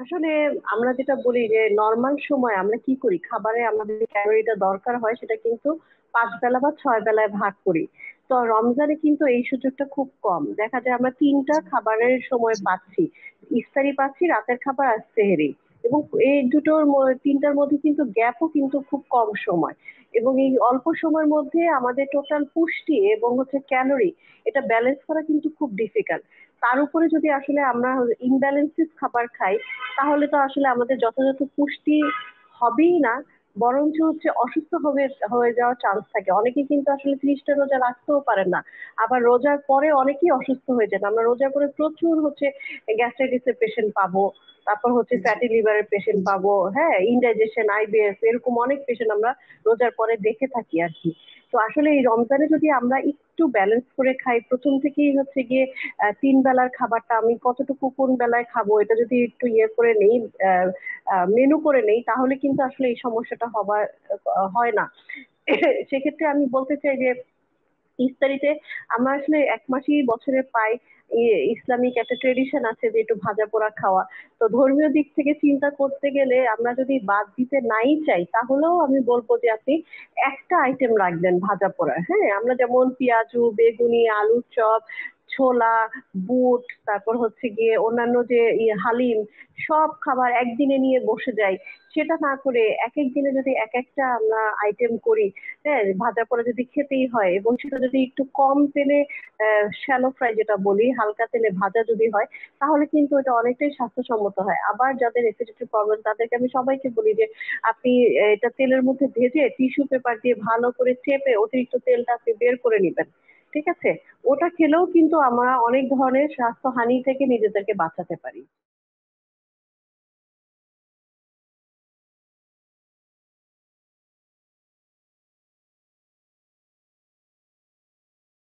আসলে আমরা যেটা বলি যে নর্মাল সময় আমরা কি করি, খাবারে আমাদের যে ক্যালোরিটা দরকার হয় সেটা কিন্তু 5 বেলা বা 6 বেলায় ভাগ করি। তো রমজানে কিন্তু এই সুযোগটা খুব কম, দেখা যায় আমরা তিনটা খাবারের সময় পাচ্ছি। ইফতারি পাচ্ছি, রাতের খাবার আর সেহরি। এবং এই তিনটার মধ্যে কিন্তু গ্যাপও কিন্তু খুব কম সময়। এবং এই অল্প সময়ের মধ্যে আমাদের টোটাল পুষ্টি এবং হচ্ছে ক্যালোরি এটা ব্যালেন্স করা কিন্তু খুব ডিফিকাল্ট। তার উপরে যদি আসলে আমরা ইনব্যালেন্সেস খাবার খাই, তাহলে তো আসলে আমাদের যথাযথ পুষ্টি হবেই না, বরঞ্চ হচ্ছে অসুস্থ হয়ে যাওয়ার চান্স থাকে। অনেকে কিন্তু আসলে 30টা রোজা রাখতেও পারেন না, আবার রোজার পরে অনেকেই অসুস্থ হয়ে যান। আমরা রোজা করে প্রচুর হচ্ছে গ্যাস্ট্রাইটিসের পেশেন্ট পাবো, তারপর হচ্ছে জি। ফ্যাটি লিভারের পেশেন্ট পাবো, হ্যাঁ, ইনডাইজেশন, আইবিএস, এরকম অনেক পেশেন্ট আমরা রোজার পরে দেখে থাকি আর কি। তো আসলে এই রমজানে যদি আমরা একটু ব্যালেন্স করে খাই, প্রথম থেকেই হচ্ছে গিয়ে 3 বেলার খাবারটা আমি কতটুকু কোন বেলায় খাবো এটা যদি একটু ইয়ে করে নেই, মেনু করে নেই, তাহলে কিন্তু আসলে এই সমস্যাটা হয় না। সেক্ষেত্রে আমি বলতে চাই যে ইফতারিতে আমরা আসলে 1 মাসই বছরে পাই। ইসলামিক একটা ট্রেডিশন আছে যে একটু ভাজা পোড়া খাওয়া। তো ধর্মীয় দিক থেকে চিন্তা করতে গেলে আমরা যদি বাদ দিতে নাই চাই, তাহলেও আমি বলবো যে আপনি একটা আইটেম রাখবেন ভাজা পোড়া। হ্যাঁ, আমরা যেমন পেঁয়াজু, বেগুনি, আলুর চপ, ছোলা, বুট, তারপর হচ্ছে গিয়ে অন্যান্য যে হালিম, সব খাবার একদিনে নিয়ে বসে যাই। সেটা না করে এক এক দিনে যদি এক একটা আমরা আইটেম করি, হ্যাঁ, ভাজা পোড়া যদি খেতেই হয় এবং সেটা যদি একটু কম তেলে, শ্যালো ফ্রাই যেটা বলি, হালকা তেলে ভাজা যদি হয়, তাহলে কিন্তু এটা অনেকটাই স্বাস্থ্যসম্মত হয়। আবার যাদের অ্যাসিডিটি প্রবলেম তাদেরকে আমি সবাইকে বলি যে আপনি এটা তেলের মধ্যে ভেজে টিস্যু পেপার দিয়ে ভালো করে চেপে অতিরিক্ত তেলটা আপনি বের করে নিবেন। ঠিক আছে? ওটা খেলেও কিন্তু আমরা অনেক ধরনের স্বাস্থ্যহানি থেকে নিজেদেরকে বাঁচাতে পারি।